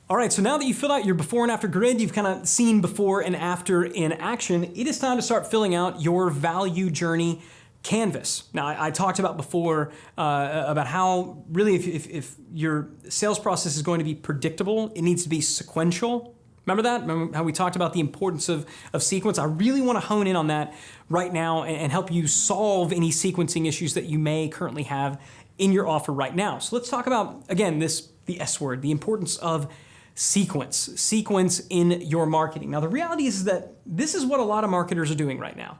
All right, so now that you filled out your before and after grid, you've kind of seen before and after in action, it is time to start filling out your value journey canvas. Now, I talked about before about how really if your sales process is going to be predictable, it needs to be sequential. Remember that? Remember how we talked about the importance of sequence? I really want to hone in on that right now and help you solve any sequencing issues that you may currently have in your offer right now. So let's talk about, again, the S word, the importance of sequence in your marketing. Now, the reality is that this is what a lot of marketers are doing right now.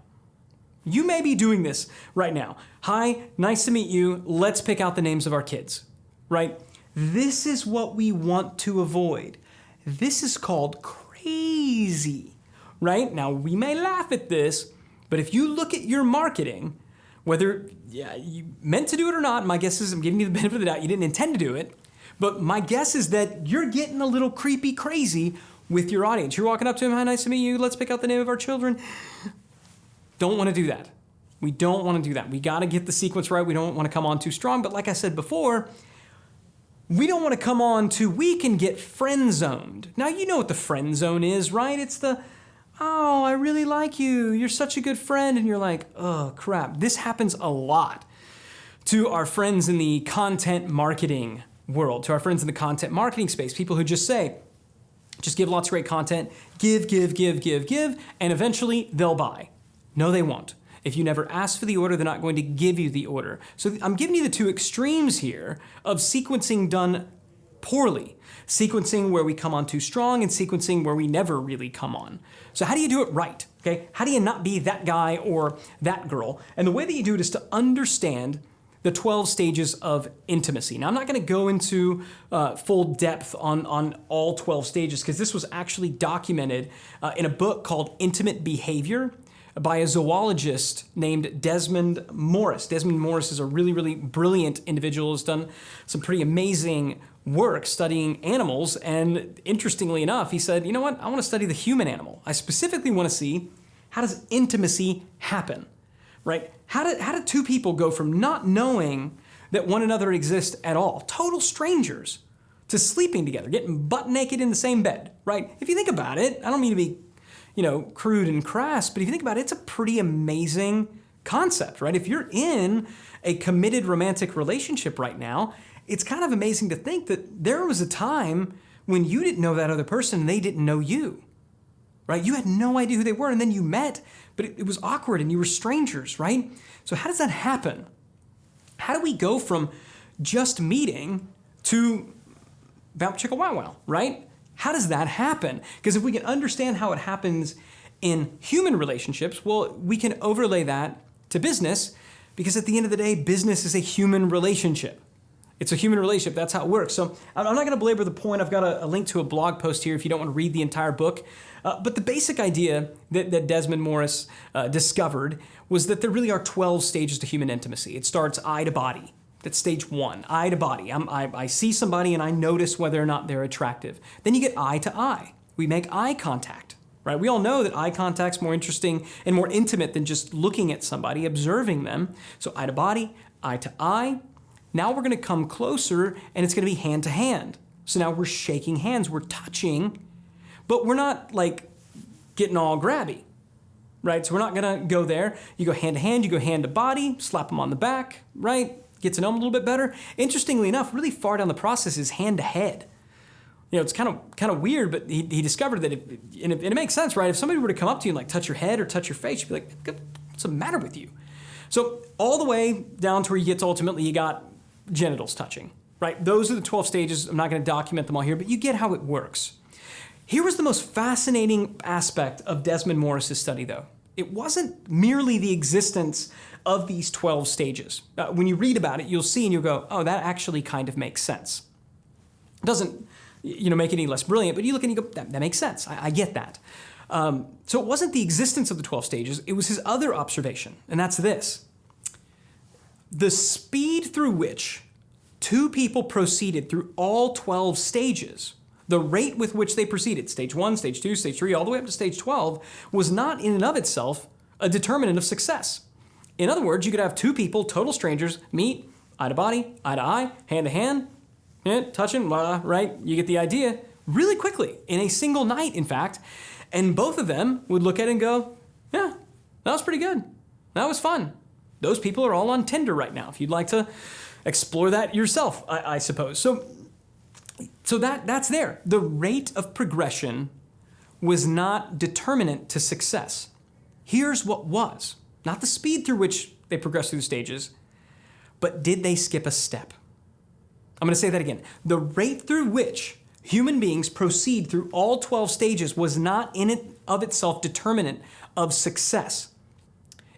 You may be doing this right now. Hi, nice to meet you. Let's pick out the names of our kids, right? This is what we want to avoid. This is called crazy, right? Now, we may laugh at this, but if you look at your marketing, whether you meant to do it or not, my guess is I'm giving you the benefit of the doubt, you didn't intend to do it, but my guess is that you're getting a little creepy crazy with your audience. You're walking up to them, hi, nice to meet you, let's pick out the name of our children. Don't want to do that. We don't want to do that. We got to get the sequence right. We don't want to come on too strong, but like I said before, we don't want to come on too weak and get friend zoned. Now, you know what the friend zone is, right? It's the, oh, I really like you. You're such a good friend. And you're like, oh, crap. This happens a lot to our friends in the content marketing world, to our friends in the content marketing space, people who just say, just give lots of great content, give, and eventually they'll buy. No, they won't. If you never ask for the order, they're not going to give you the order. So I'm giving you the two extremes here of sequencing done poorly. Sequencing where we come on too strong and sequencing where we never really come on. So how do you do it right? Okay? How do you not be that guy or that girl? And the way that you do it is to understand the 12 stages of intimacy. Now, I'm not going to go into full depth on all 12 stages because this was actually documented in a book called Intimate Behavior by a zoologist named Desmond Morris. Desmond Morris is a really, really brilliant individual who's done some pretty amazing work studying animals. And interestingly enough, he said, you know what? I want to study the human animal. I specifically want to see, how does intimacy happen, right? How do two people go from not knowing that one another exists at all, total strangers, to sleeping together, getting butt naked in the same bed, right? If you think about it, I don't mean to be crude and crass, but if you think about it, it's a pretty amazing concept, right? If you're in a committed romantic relationship right now, it's kind of amazing to think that there was a time when you didn't know that other person and they didn't know you, right? You had no idea who they were, and then you met, but it was awkward and you were strangers, right? So how does that happen? How do we go from just meeting to Bow Chicka Wow Wow, right? How does that happen? Because if we can understand how it happens in human relationships, well, we can overlay that to business, because at the end of the day, business is a human relationship. It's a human relationship. That's how it works. So I'm not going to belabor the point. I've got a link to a blog post here if you don't want to read the entire book. But the basic idea that Desmond Morris discovered was that there really are 12 stages to human intimacy. It starts eye to body. That's stage one, eye to body. I see somebody and I notice whether or not they're attractive. Then you get eye to eye. We make eye contact, right? We all know that eye contact's more interesting and more intimate than just looking at somebody, observing them. So eye to body, eye to eye. Now we're gonna come closer and it's gonna be hand to hand. So now we're shaking hands, we're touching, but we're not like getting all grabby, right? So we're not gonna go there. You go hand to hand, you go hand to body, slap them on the back, right? Get to know them a little bit better. Interestingly enough, really far down the process is hand to head. It's kind of weird, but he discovered that, and it makes sense, right? If somebody were to come up to you and like touch your head or touch your face, you'd be like, what's the matter with you? So all the way down to where you get to ultimately you got genitals touching, right? Those are the 12 stages. I'm not going to document them all here, but you get how it works. Here was the most fascinating aspect of Desmond Morris's study, though. It wasn't merely the existence of these 12 stages. When you read about it, you'll see and you'll go, oh, that actually kind of makes sense. It doesn't make it any less brilliant, but you look and you go, that makes sense. I get that. So it wasn't the existence of the 12 stages, it was his other observation, and that's this. The speed through which two people proceeded through all 12 stages, the rate with which they proceeded, stage 1, stage 2, stage 3, all the way up to stage 12, was not in and of itself a determinant of success. In other words, you could have two people, total strangers, meet, eye to body, eye to eye, hand to hand, touching, blah, right? You get the idea. really quickly, in a single night, in fact. And both of them would look at it and go, yeah, that was pretty good. That was fun. Those people are all on Tinder right now, if you'd like to explore that yourself, I suppose. So that's there. The rate of progression was not determinant to success. Here's what was. Not the speed through which they progressed through the stages, but did they skip a step? I'm going to say that again. The rate through which human beings proceed through all 12 stages was not in and of itself determinant of success.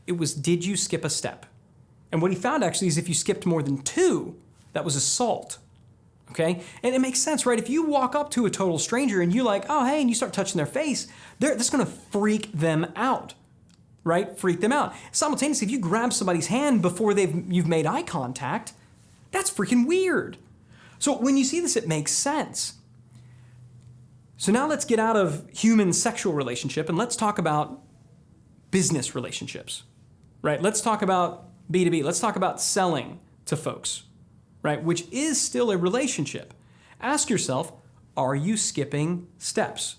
It was, did you skip a step? And what he found actually is if you skipped more than 2, that was assault. Okay? And it makes sense, right? If you walk up to a total stranger and you're like, oh, hey, and you start touching their face, that's going to freak them out, right? Freak them out. Simultaneously, if you grab somebody's hand before you've made eye contact, that's freaking weird. So when you see this, it makes sense. So now let's get out of human sexual relationship and let's talk about business relationships, right? Let's talk about B2B. Let's talk about selling to folks, right? Which is still a relationship. Ask yourself, are you skipping steps?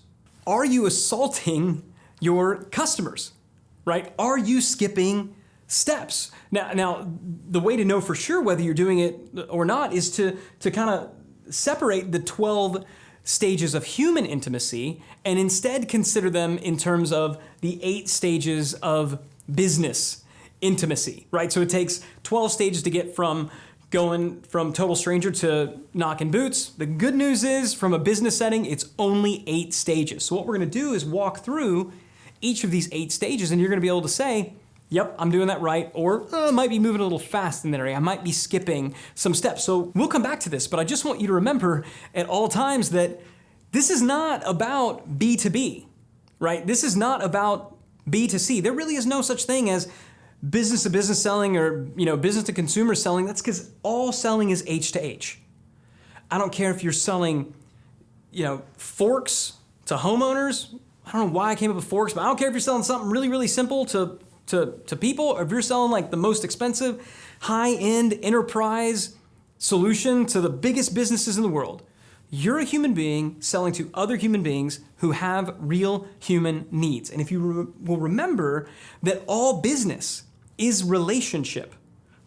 Are you assaulting your customers, right? Are you skipping steps? Now, the way to know for sure whether you're doing it or not is to kind of separate the 12 stages of human intimacy and instead consider them in terms of the 8 stages of business intimacy, right? So it takes 12 stages to get from going from total stranger to knocking boots. The good news is from a business setting, it's only 8 stages. So what we're going to do is walk through each of these 8 stages and you're going to be able to say, yep, I'm doing that right, or I might be moving a little fast in that area. I might be skipping some steps. So we'll come back to this, but I just want you to remember at all times that this is not about B2B, right? This is not about B2C. There really is no such thing as business to business selling or business to consumer selling. That's because all selling is H to H. I don't care if you're selling forks to homeowners. I don't know why I came up with forks, but I don't care if you're selling something really, really simple to people, or if you're selling like the most expensive, high-end enterprise solution to the biggest businesses in the world. You're a human being selling to other human beings who have real human needs. And if you will remember that all business is relationship,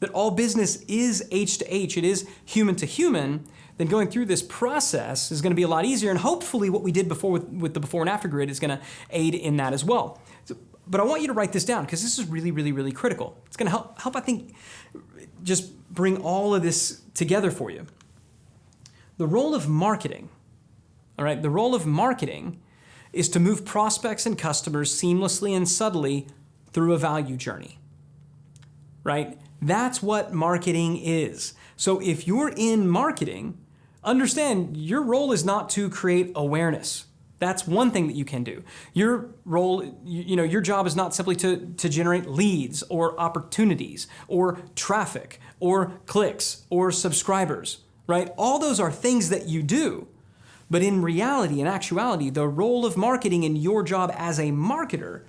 that all business is H to H, it is human to human, then going through this process is going to be a lot easier. And hopefully what we did before with the before and after grid is going to aid in that as well. But I want you to write this down because this is really, really, really critical. It's going to help, I think, just bring all of this together for you. The role of marketing, all right, the role of marketing is to move prospects and customers seamlessly and subtly through a value journey, right? That's what marketing is. So if you're in marketing, understand your role is not to create awareness. That's one thing that you can do. Your role, your job is not simply to generate leads or opportunities or traffic or clicks or subscribers, right? All those are things that you do. But in reality, in actuality, the role of marketing in your job as a marketer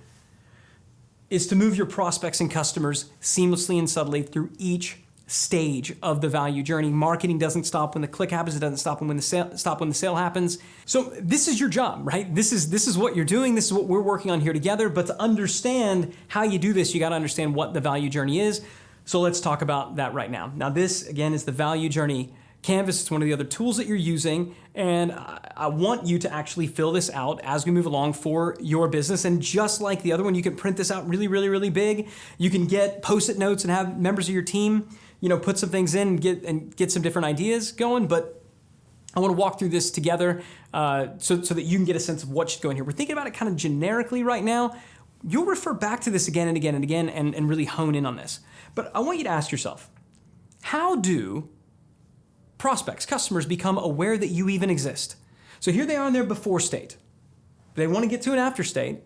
is to move your prospects and customers seamlessly and subtly through each stage of the value journey. Marketing doesn't stop when the click happens. It doesn't stop when the sale happens. So this is your job, right? This is what you're doing. This is what we're working on here together. But to understand how you do this, you got to understand what the value journey is. So let's talk about that right now. Now this, again, is the value journey canvas. It's one of the other tools that you're using. And I want you to actually fill this out as we move along for your business. And just like the other one, you can print this out really, really, really big. You can get Post-it notes and have members of your team put some things in and get some different ideas going. But I want to walk through this together so that you can get a sense of what should go in here. We're thinking about it kind of generically right now. You'll refer back to this again and again and again and really hone in on this. But I want you to ask yourself, how do prospects, customers become aware that you even exist? So here they are in their before state. They want to get to an after state.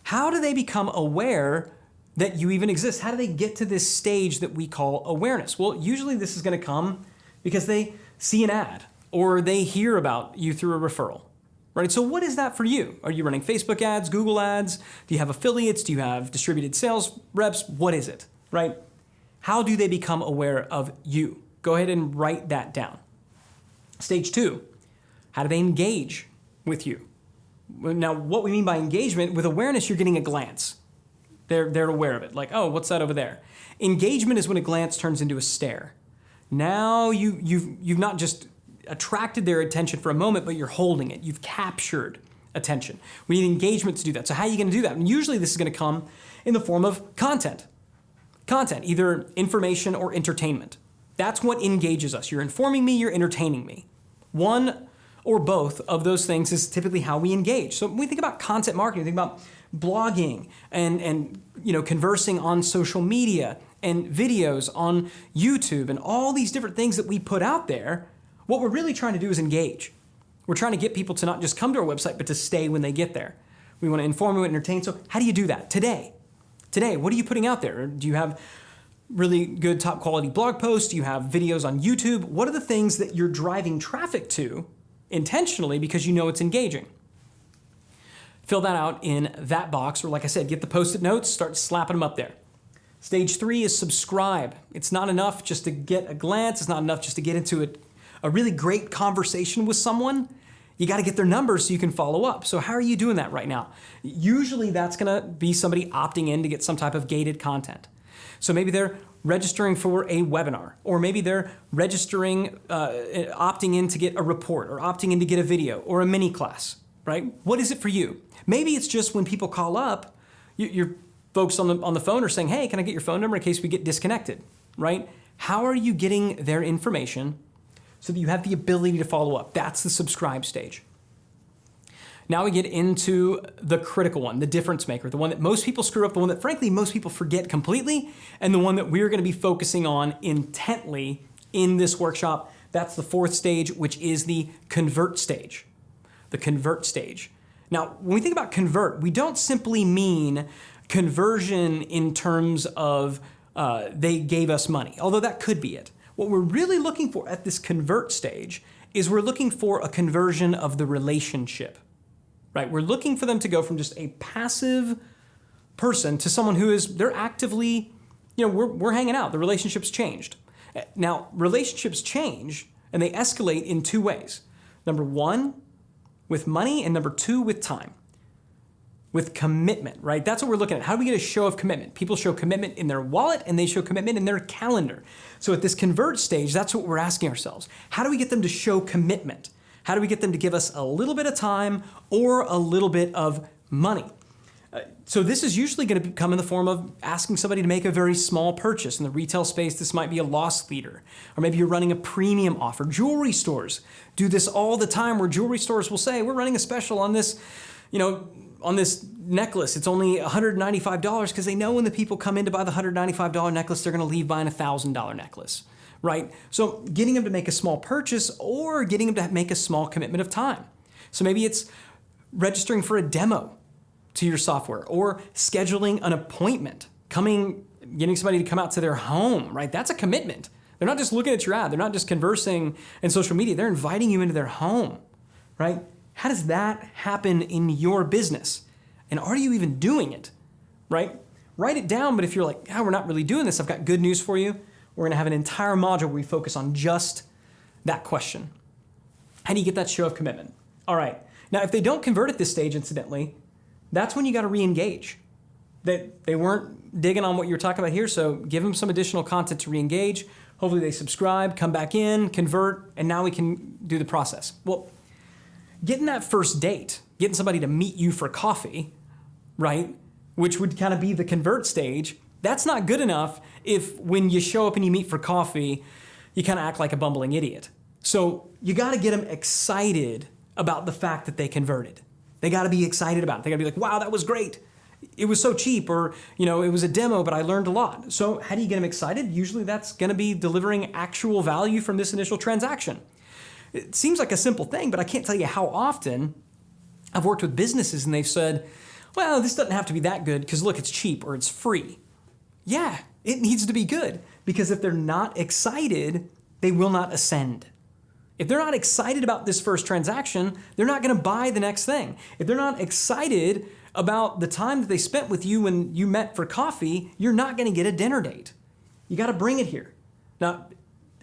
How do they become aware that you even exist? How do they get to this stage that we call awareness? Well, usually this is going to come because they see an ad or they hear about you through a referral, right? So what is that for you? Are you running Facebook ads, Google ads? Do you have affiliates? Do you have distributed sales reps? What is it, right? How do they become aware of you? Go ahead and write that down. Stage 2, how do they engage with you. Now, what we mean by engagement, with awareness, you're getting a glance. They're aware of it. Like, oh, what's that over there? Engagement is when a glance turns into a stare. Now you've not just attracted their attention for a moment, but you're holding it. You've captured attention. We need engagement to do that. So how are you going to do that? And usually this is going to come in the form of content. Content, either information or entertainment. That's what engages us. You're informing me, you're entertaining me. One or both of those things is typically how we engage. So when we think about content marketing, think about blogging and conversing on social media and videos on YouTube and all these different things that we put out there. What we're really trying to do is engage. We're trying to get people to not just come to our website, but to stay when they get there. We want to inform, we want to entertain. So how do you do that today? Today, what are you putting out there? Do you have really good top quality blog posts? Do you have videos on YouTube? What are the things that you're driving traffic to intentionally because you know it's engaging? Fill that out in that box, or like I said, get the post-it notes, start slapping them up there. Stage 3 is subscribe. It's not enough just to get a glance. It's not enough just to get into a really great conversation with someone. You got to get their numbers so you can follow up. So how are you doing that right now? Usually that's going to be somebody opting in to get some type of gated content. So maybe they're registering for a webinar, or maybe they're registering, opting in to get a report, or opting in to get a video or a mini class, right? What is it for you? Maybe it's just when people call up, your folks on the phone are saying, hey, can I get your phone number in case we get disconnected, right? How are you getting their information so that you have the ability to follow up? That's the subscribe stage. Now we get into the critical one, the difference maker, the one that most people screw up, the one that frankly most people forget completely, and the one that we're going to be focusing on intently in this workshop. That's the 4th stage, which is the convert stage. The convert stage. Now, when we think about convert, we don't simply mean conversion in terms of they gave us money, although that could be it. What we're really looking for at this convert stage is we're looking for a conversion of the relationship, right? We're looking for them to go from just a passive person to someone who is, they're actively, we're hanging out. The relationship's changed. Now, relationships change and they escalate in 2 ways. Number 1, with money, and number 2, with time. With commitment, right? That's what we're looking at. How do we get a show of commitment? People show commitment in their wallet and they show commitment in their calendar. So at this convert stage, that's what we're asking ourselves. How do we get them to show commitment? How do we get them to give us a little bit of time or a little bit of money? So this is usually going to come in the form of asking somebody to make a very small purchase. In the retail space, this might be a loss leader, or maybe you're running a premium offer. Jewelry stores do this all the time, where jewelry stores will say, we're running a special on this, on this necklace. It's only $195 because they know when the people come in to buy the $195 necklace, they're going to leave buying a $1,000 necklace, right? So getting them to make a small purchase or getting them to make a small commitment of time. So maybe it's registering for a demo to your software, or scheduling an appointment, getting somebody to come out to their home, right? That's a commitment. They're not just looking at your ad. They're not just conversing in social media. They're inviting you into their home, right? How does that happen in your business? And are you even doing it, right? Write it down, but if you're like, we're not really doing this, I've got good news for you. We're gonna have an entire module where we focus on just that question. How do you get that show of commitment? All right, now if they don't convert at this stage, incidentally, that's when you gotta re-engage. They weren't digging on what you were talking about here, so give them some additional content to re-engage. Hopefully they subscribe, come back in, convert, and now we can do the process. Well, getting that first date, getting somebody to meet you for coffee, right, which would kind of be the convert stage, that's not good enough if when you show up and you meet for coffee, you kind of act like a bumbling idiot. So you got to get them excited about the fact that they converted. They got to be excited about it. They got to be like, wow, that was great. It was so cheap, or it was a demo, but I learned a lot. So how do you get them excited? Usually that's going to be delivering actual value from this initial transaction. It seems like a simple thing, but I can't tell you how often I've worked with businesses and they've said, well, this doesn't have to be that good because look, it's cheap or it's free. Yeah, it needs to be good, because if they're not excited, they will not ascend. If they're not excited about this first transaction, they're not going to buy the next thing. If they're not excited about the time that they spent with you when you met for coffee, you're not going to get a dinner date. You got to bring it here. Now,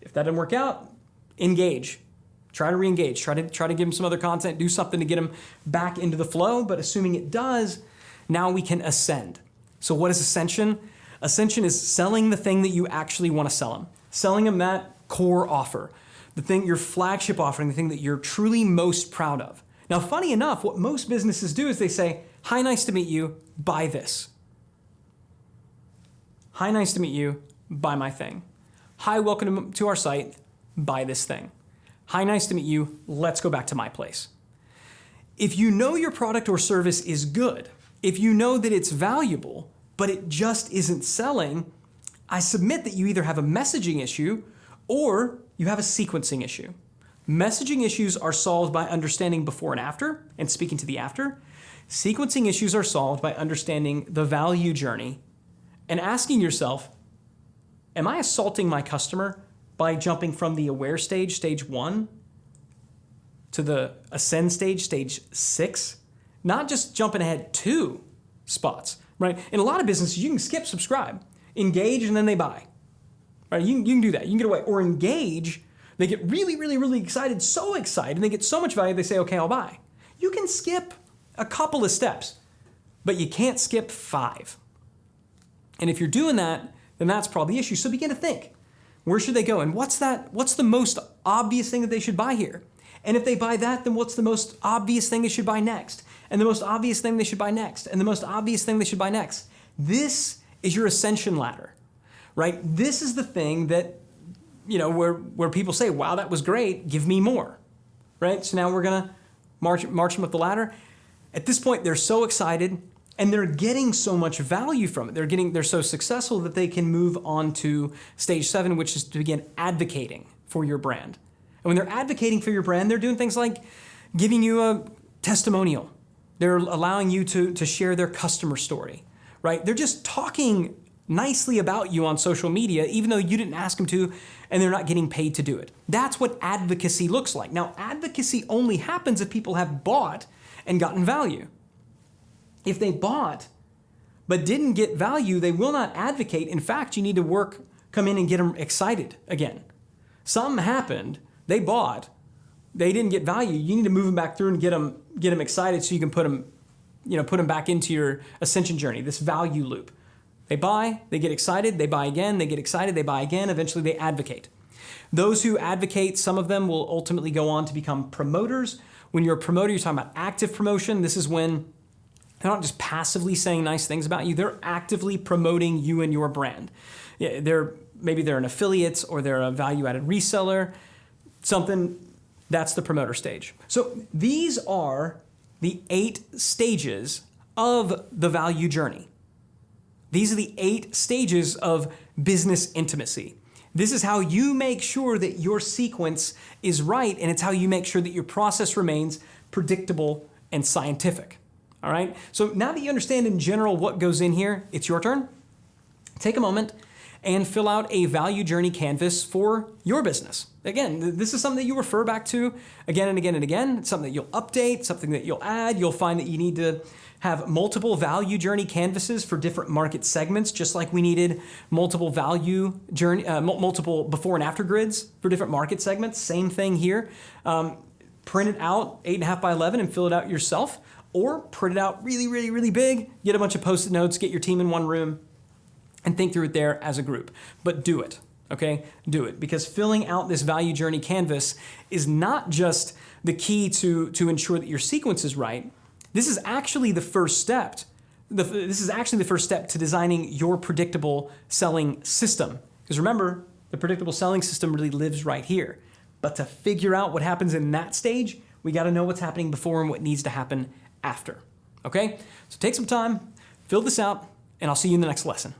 if that doesn't work out, engage. Try to re-engage, try to give them some other content, do something to get them back into the flow. But assuming it does, now we can ascend. So what is ascension? Ascension is selling the thing that you actually want to sell them. Selling them that core offer, the thing, your flagship offering, the thing that you're truly most proud of. Now, funny enough, what most businesses do is they say, hi, nice to meet you, buy this. Hi, nice to meet you, buy my thing. Hi, welcome to our site, buy this thing. Hi, nice to meet you, let's go back to my place. If you know your product or service is good, if you know that it's valuable, but it just isn't selling, I submit that you either have a messaging issue or you have a sequencing issue. Messaging issues are solved by understanding before and after and speaking to the after. Sequencing issues are solved by understanding the value journey and asking yourself, am I assaulting my customer by jumping from the aware stage, stage 1, to the ascend stage, stage 6? Not just jumping ahead 2 spots, right? In a lot of businesses, you can skip subscribe, engage, and then they buy, right? You can do that. You can get away. Or engage, they get really, really, really excited, so excited, and they get so much value, they say, okay, I'll buy. You can skip a couple of steps, but you can't skip 5. And if you're doing that, then that's probably the issue. So begin to think, where should they go? And what's the most obvious thing that they should buy here? And if they buy that, then what's the most obvious thing they should buy next? And the most obvious thing they should buy next? And the most obvious thing they should buy next? This is your ascension ladder, right? This is the thing that, where people say, wow, that was great, give me more, right? So now we're gonna march them up the ladder. At this point, they're so excited and they're getting so much value from it. They're so successful that they can move on to stage 7, which is to begin advocating for your brand. And when they're advocating for your brand, they're doing things like giving you a testimonial. They're allowing you to share their customer story, right? They're just talking nicely about you on social media, even though you didn't ask them to, and they're not getting paid to do it. That's what advocacy looks like. Now, advocacy only happens if people have bought and gotten value. If they bought but didn't get value, they will not advocate. In fact, you need to come in and get them excited again. Something happened. They bought, they didn't get value. You need to move them back through and get them excited so you can put them back into your ascension journey, this value loop. They buy, they get excited, they buy again, they get excited, they buy again, eventually they advocate. Those who advocate, some of them will ultimately go on to become promoters. When you're a promoter, you're talking about active promotion. This is when they're not just passively saying nice things about you, they're actively promoting you and your brand. Yeah, maybe they're an affiliate or they're a value-added reseller, something. That's the promoter stage. So these are the 8 stages of the value journey. These are the 8 stages of business intimacy. This is how you make sure that your sequence is right, and it's how you make sure that your process remains predictable and scientific. All right? So now that you understand in general what goes in here, it's your turn. Take a moment and fill out a value journey canvas for your business. Again, this is something that you refer back to again and again and again. It's something that you'll update, something that you'll add. You'll find that you need to have multiple value journey canvases for different market segments, just like we needed multiple value journey, multiple before and after grids for different market segments. Same thing here. Print it out 8.5 by 11 and fill it out yourself, or print it out really, really, really big, get a bunch of Post-it notes, get your team in one room, and think through it there as a group. But do it, okay? Do it, because filling out this value journey canvas is not just the key to ensure that your sequence is right. This is actually the first step. This is actually the first step to designing your predictable selling system. Because remember, the predictable selling system really lives right here. But to figure out what happens in that stage, we got to know what's happening before and what needs to happen after. Okay? So take some time, fill this out, and I'll see you in the next lesson.